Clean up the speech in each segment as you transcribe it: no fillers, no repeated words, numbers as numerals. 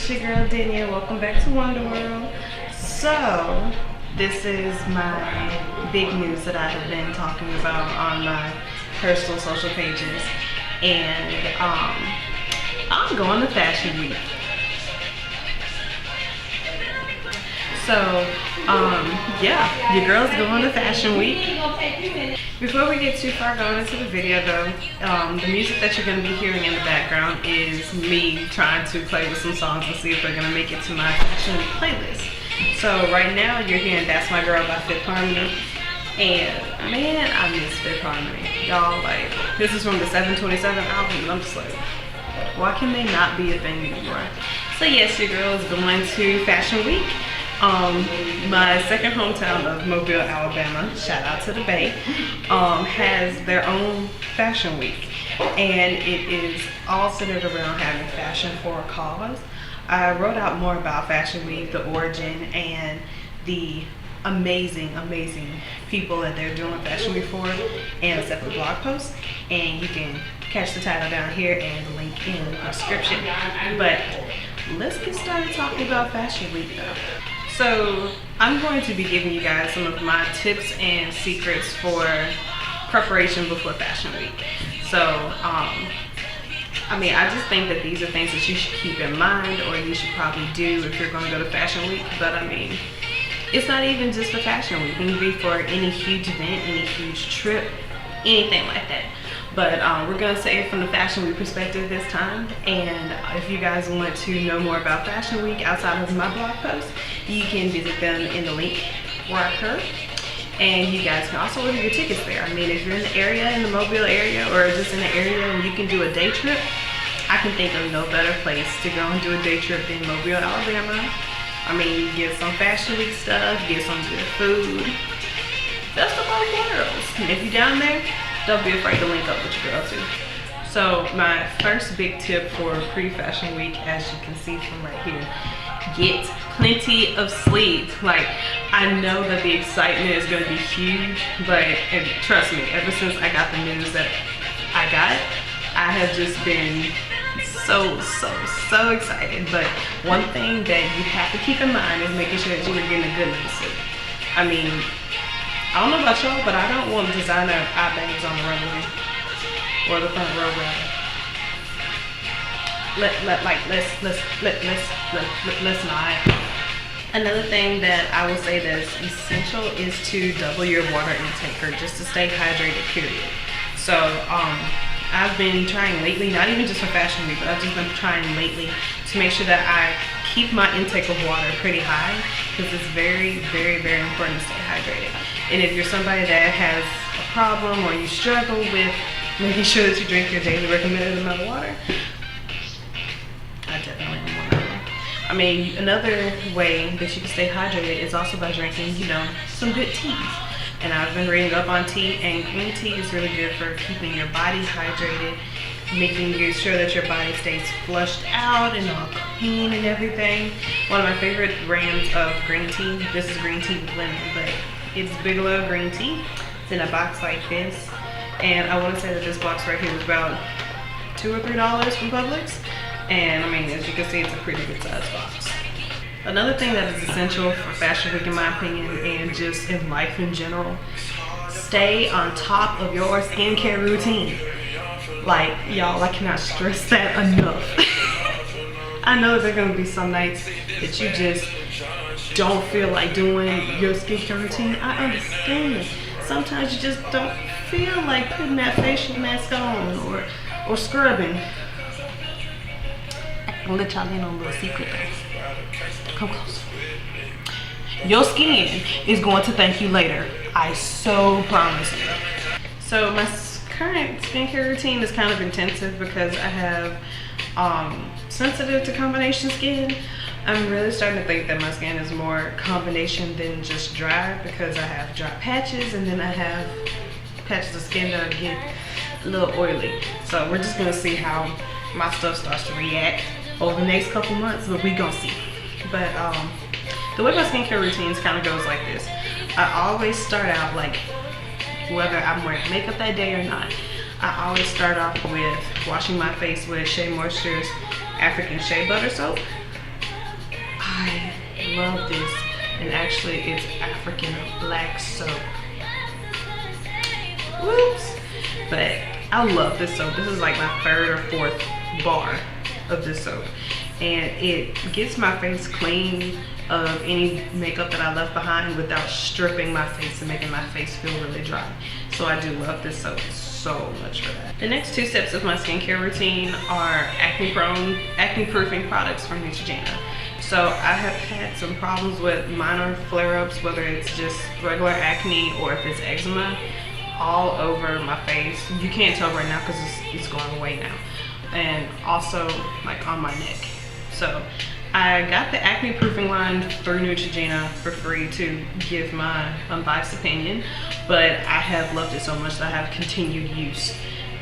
it's your girl Deni and welcome back to Wonder World. So, this is my big news that I have been talking about on my personal social pages. And I'm going to Fashion Week. So, yeah, your girl's going to Fashion Week. Before we get too far going into the video though, the music that you're going to be hearing in the background is me trying to play with some songs and see if they're going to make it to my Fashion Week playlist. So right now you're hearing That's My Girl by Fifth Harmony. And man, I miss Fifth Harmony. Y'all, like, this is from the 727 album and I'm just like, why can they not be a thing anymore? So yes, your girl is going to Fashion Week. My second hometown of Mobile, Alabama, shout out to the Bay, has their own Fashion Week, and it is all centered around having fashion for a cause. I wrote out more about Fashion Week, the origin, and the amazing people that they're doing Fashion Week for, and a separate blog post, and you can catch the title down here and the link in the description. But let's get started talking about Fashion Week though. So I'm going to be giving you guys some of my tips and secrets for preparation before Fashion Week. So, I mean, I just think that these are things that you should keep in mind or you should probably do if you're going to go to Fashion Week. But I mean, it's not even just for Fashion Week. It can be for any huge event, any huge trip, anything like that. But we're going to say it from the Fashion Week perspective this time. And if you guys want to know more about Fashion Week outside of my blog post, you can visit them in the link where I occur. And you guys can also order your tickets there. I mean, if you're in the area, in the Mobile area, or just in the area and you can do a day trip, I can think of no better place to go and do a day trip than Mobile, Alabama. I mean, you get some Fashion Week stuff, get some good food. Best of both worlds. And if you're down there, don't be afraid to link up with your girl too. So my first big tip for pre-Fashion Week, as you can see from right here, get plenty of sleep. Like, I know that the excitement is going to be huge, but and trust me, ever since I got the news that I got, I have just been so excited. But one thing that you have to keep in mind is making sure that you are getting a good night's sleep. I mean, I don't know about y'all, but I don't want designer eye bags on the runway or the front row rather. Let's not. Another thing that I will say that's essential is to double your water intake, or just to stay hydrated, period. So I've been trying lately, not even just for Fashion Week, but I've just been trying lately to make sure that I keep my intake of water pretty high, because it's very important to stay hydrated. And if you're somebody that has a problem or you struggle with making sure that you drink your daily recommended amount of water, I definitely am one of them. I mean, another way that you can stay hydrated is also by drinking, you know, some good teas. And I've been reading up on tea, and green tea is really good for keeping your body hydrated, making sure that your body stays flushed out and all clean and everything. One of my favorite brands of green tea, this is green tea with lemon, but it's Bigelow green tea. It's in a box like this. And I want to say that this box right here was about $2 or $3 from Publix. And I mean, as you can see, it's a pretty good size box. Another thing that is essential for Fashion Week in my opinion, and just in life in general, stay on top of your skincare routine. Like, y'all, I cannot stress that enough. I know there are going to be some nights that you just don't feel like doing your skincare routine. I understand. Sometimes you just don't feel like putting that facial mask on or scrubbing. I'll let y'all in on a little secret though. Come close. Your skin is going to thank you later. I so promise you. So my current skincare routine is kind of intensive because I have sensitive to combination skin. I'm really starting to think that my skin is more combination than just dry, because I have dry patches and then I have patches of skin that get a little oily. So we're just gonna see how my stuff starts to react over the next couple months, but we gonna see. But the way my skincare routines kind of goes like this. I always start out, like, whether I'm wearing makeup that day or not, I always start off with washing my face with Shea Moisture's African Shea Butter Soap. I love this. And actually it's African black soap. Whoops. But I love this soap. This is like my 3rd or 4th bar of this soap. And it gets my face clean of any makeup that I left behind without stripping my face and making my face feel really dry. So I do love this soap so much for that. The next 2 steps of my skincare routine are acne proofing products from Neutrogena. So I have had some problems with minor flare-ups, whether it's just regular acne or if it's eczema, all over my face. You can't tell right now because it's going away now. And also like on my neck. So I got the acne proofing line through Neutrogena for free to give my unbiased opinion, but I have loved it so much that I have continued use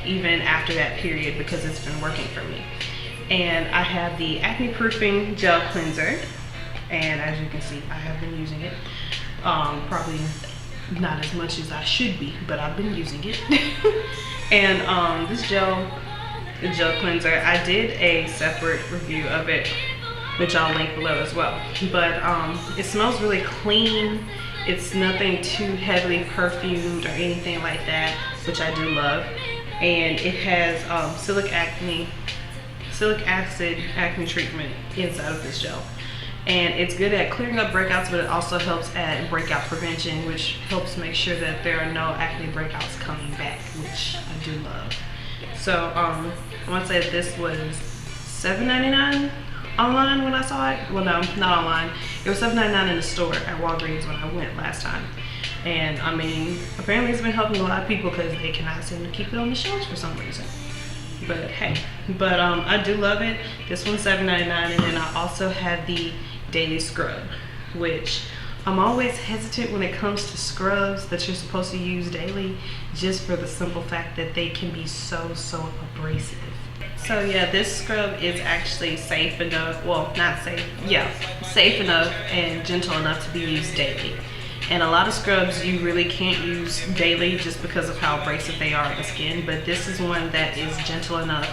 even after that period because it's been working for me. And I have the acne proofing gel cleanser, and as you can see I have been using it. Probably not as much as I should be, but I've been using it. And this gel cleanser, I did a separate review of it, which I'll link below as well. But it smells really clean. It's nothing too heavily perfumed or anything like that, which I do love. And it has silic acid acne treatment inside of this gel. And it's good at clearing up breakouts, but it also helps at breakout prevention, which helps make sure that there are no acne breakouts coming back, which I do love. So I want to say that this was $7.99 online when I saw it. Well, no, not online. It was $7.99 in the store at Walgreens when I went last time. And I mean, apparently it's been helping a lot of people because they cannot seem to keep it on the shelves for some reason. But hey, I do love it. This one's $7.99, and then I also have the Deni scrub, which I'm always hesitant when it comes to scrubs that you're supposed to use daily, just for the simple fact that they can be so abrasive. So yeah, this scrub is actually safe enough, well, not safe, yeah, safe enough and gentle enough to be used daily. And a lot of scrubs you really can't use daily just because of how abrasive they are on the skin, but this is one that is gentle enough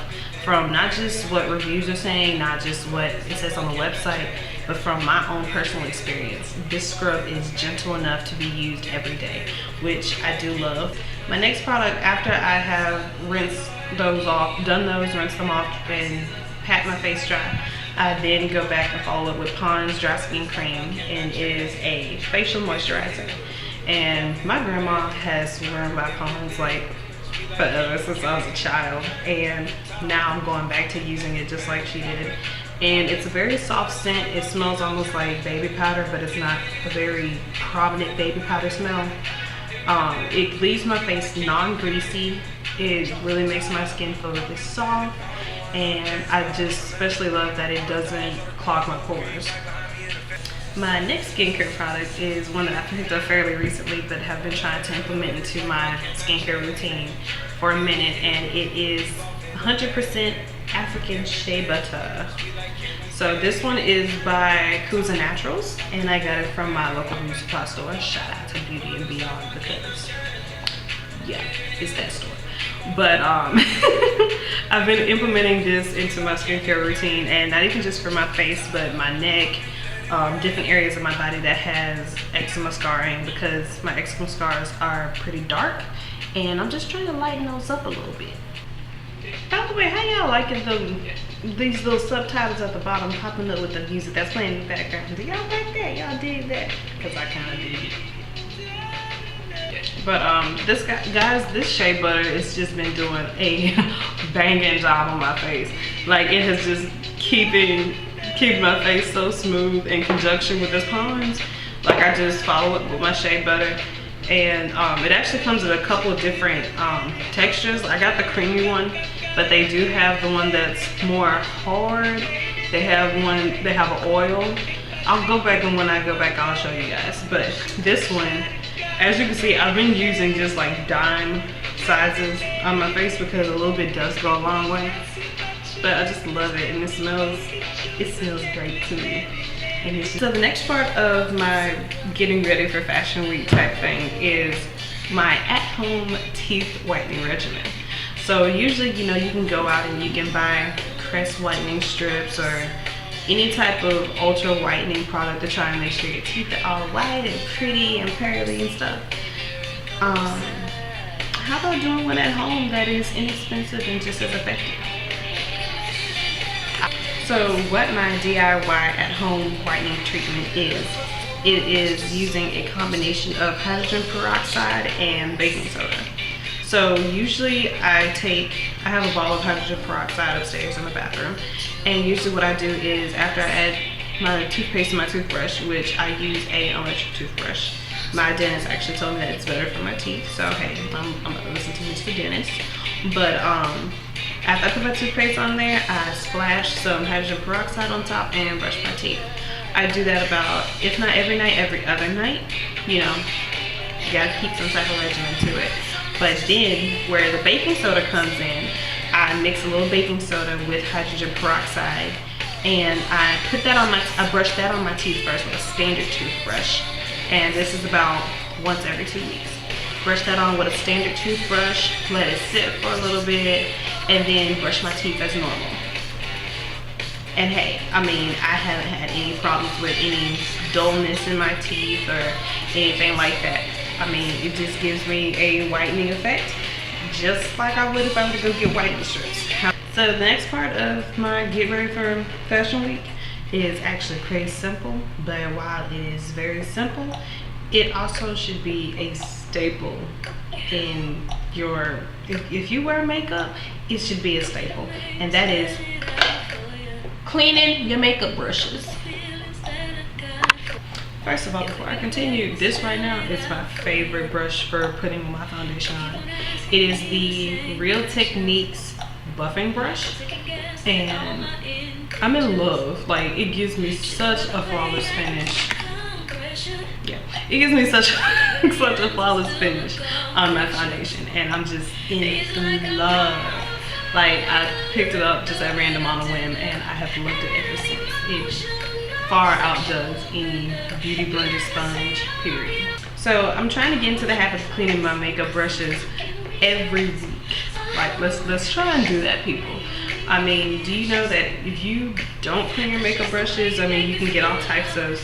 from not just what reviews are saying, not just what it says on the website, but from my own personal experience. This scrub is gentle enough to be used every day, which I do love. My next product, after I have rinsed those off, rinsed them off, and pat my face dry, I then go back and follow up with Pond's Dry Skin Cream, and it is a facial moisturizer. And my grandma has sworn by Pond's like forever, since I was a child, and now I'm going back to using it just like she did. And it's a very soft scent. It smells almost like baby powder, but it's not a very prominent baby powder smell. It leaves my face non-greasy. It really makes my skin feel really soft, and I just especially love that it doesn't clog my pores. My next skincare product is one that I picked up fairly recently, but have been trying to implement into my skincare routine for a minute, and it is 100% African shea butter. So this one is by Kuza Naturals, and I got it from my local beauty supply store. Shout out to Beauty and Beyond, because yeah, it's that store. But I've been implementing this into my skincare routine, and not even just for my face, but my neck, different areas of my body that has eczema scarring, because my eczema scars are pretty dark, and I'm just trying to lighten those up a little bit. By the way, how y'all liking these little subtitles at the bottom popping up with the music that's playing in the background? Do y'all like that? Y'all dig that? Because I kind of dig it. But this shea butter has just been doing a banging job on my face. Like, it has just keeping my face so smooth in conjunction with this Pond's. Like, I just follow it with my shea butter, and it actually comes in a couple of different textures. I got the creamy one, but they do have the one that's more hard. They have an oil. I'll go back, and when I go back I'll show you guys. But this one, as you can see, I've been using just like dime sizes on my face because a little bit does go a long way. But I just love it, and it smells great to me. And so the next part of my getting ready for Fashion Week type thing is my at-home teeth whitening regimen. So usually, you know, you can go out and you can buy Crest whitening strips, or any type of ultra whitening product to try and make sure your teeth are all white and pretty and pearly and stuff. How about doing one at home that is inexpensive and just as effective? So what my DIY at home whitening treatment is, it is using a combination of hydrogen peroxide and baking soda. So usually I have a bottle of hydrogen peroxide upstairs in the bathroom, and usually what I do is after I add my toothpaste to my toothbrush, which I use an electric toothbrush. My dentist actually told me that it's better for my teeth, so hey, I'm gonna listen to Mr. Dentist. But after I put my toothpaste on there, I splash some hydrogen peroxide on top and brush my teeth. I do that about, if not every night, every other night. You know, you gotta keep some type of regimen to it. But then, where the baking soda comes in, I mix a little baking soda with hydrogen peroxide, and I brush that on my teeth first with a standard toothbrush. And this is about once every 2 weeks. Brush that on with a standard toothbrush, let it sit for a little bit, and then brush my teeth as normal. And hey, I mean, I haven't had any problems with any dullness in my teeth or anything like that. I mean, it just gives me a whitening effect, just like I would if I were to go get whitening strips. So the next part of my get ready for Fashion Week is actually pretty simple, but while it is very simple, it also should be a staple in your, if you wear makeup, it should be a staple, and that is cleaning your makeup brushes. First of all, before I continue, this right now is my favorite brush for putting my foundation on. It is the Real Techniques buffing brush, and I'm in love. Like, it gives me such a flawless finish. Yeah, it gives me such a flawless finish on my foundation, and I'm just in love. Like, I picked it up just at random on a whim, and I have loved it ever since. It far outdoes any beauty blender sponge, period. So I'm trying to get into the habit of cleaning my makeup brushes every week. Like, let's try and do that, people. I mean, do you know that if you don't clean your makeup brushes, I mean, you can get all types of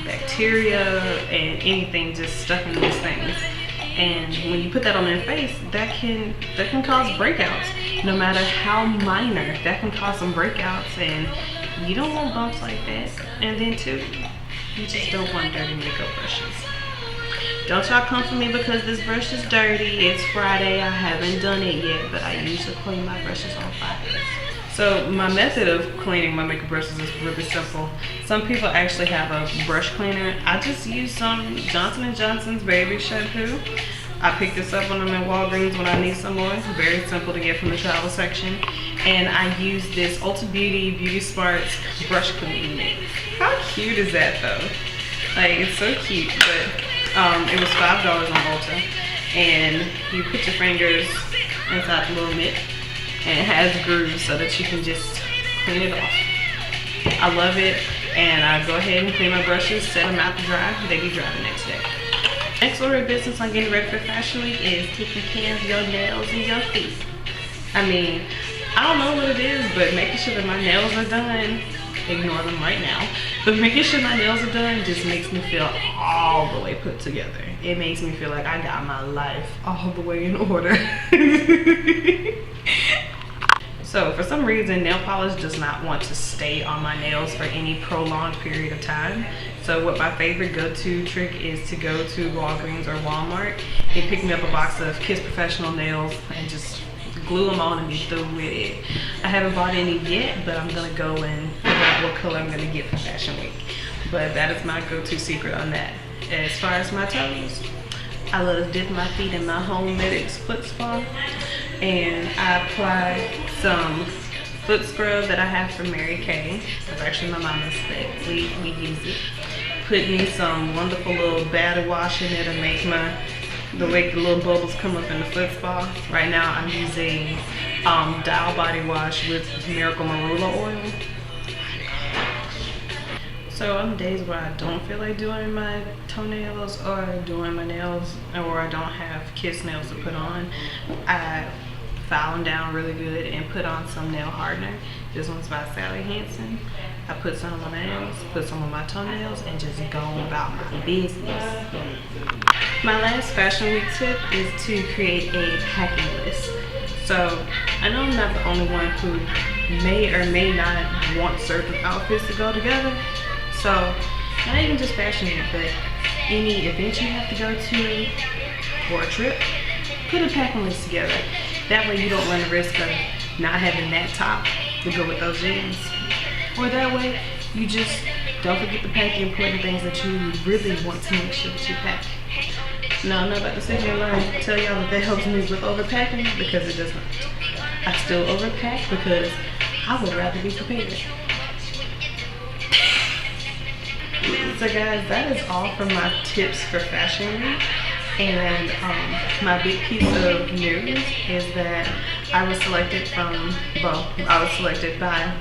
bacteria and anything just stuck in these things. And when you put that on their face, that can cause breakouts. No matter how minor, that can cause some breakouts, and you don't want bumps like that. And then too, you just don't want dirty makeup brushes. Don't y'all come for me because this brush is dirty. It's Friday, I haven't done it yet, but I usually clean my brushes on Fridays. So my method of cleaning my makeup brushes is really simple. Some people actually have a brush cleaner. I just use some Johnson & Johnson's baby shampoo. I picked this up when I'm in Walgreens when I need some more. It's very simple to get from the travel section. And I use this Ulta Beauty Smarts brush cleaning mitt. How cute is that though? Like, it's so cute. But it was $5 on Ulta. And you put your fingers inside the little mitt, and it has grooves so that you can just clean it off. I love it, and I go ahead and clean my brushes, set them out to dry. They be dry the next day. Next order of business on getting ready for Fashion Week is taking care of your nails and your feet. I mean, I don't know what it is, but making sure that my nails are done, ignore them right now, but making sure my nails are done just makes me feel all the way put together. It makes me feel like I got my life all the way in order. So for some reason, nail polish does not want to stay on my nails for any prolonged period of time. So what my favorite go-to trick is to go to Walgreens or Walmart and pick me up a box of Kiss Professional nails and just glue them on and be through with it. I haven't bought any yet, but I'm gonna go and figure out what color I'm gonna get for Fashion Week. But that is my go-to secret on that. As far as my toes, I love dipping my feet in my home Medix foot spa, and I apply some foot scrub that I have from Mary Kay. It's actually my mama's, but we use it. Put me some wonderful little body wash in it to make the little bubbles come up in the foot spa. Right now I'm using Dial Body Wash with Miracle Marula oil. So on days where I don't feel like doing my toenails or doing my nails, or I don't have Kiss nails to put on, I file them down really good and put on some nail hardener. This one's by Sally Hansen. I put some on my nails, put some on my toenails, and just go about my business. My last fashion week tip is to create a packing list. So I know I'm not the only one who may or may not want certain outfits to go together. So not even just fashion week, but any event you have to go to or a trip, put a packing list together. That way you don't run the risk of not having that top to go with those jeans. Or that way you just don't forget to pack the important things that you really want to make sure that you pack. Now, I'm not about to sit here and tell y'all that helps me with overpacking, because it does not. I still overpack because I would rather be prepared. So guys, that is all for my tips for Fashion Week. And my big piece of news is that I was selected by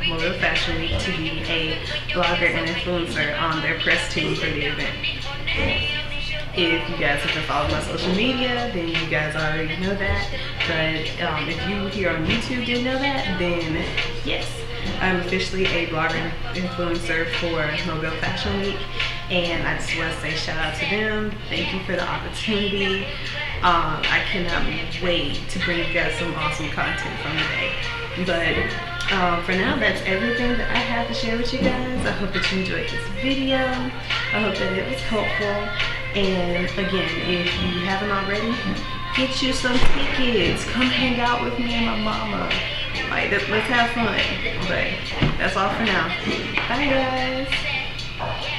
Mobile Fashion Week to be a blogger and influencer on their press team for the event. If you guys have been following my social media, then you guys already know that. But if you here on YouTube didn't know that, then yes, I'm officially a blogger influencer for Mobile Fashion Week. And I just want to say shout out to them. Thank you for the opportunity. I cannot wait to bring you guys some awesome content from the day. But for now, that's everything that I have to share with you guys. I hope that you enjoyed this video. I hope that it was helpful. And again, if you haven't already, get you some tickets. Come hang out with me and my mama. Like, let's have fun. But that's all for now. Bye, guys.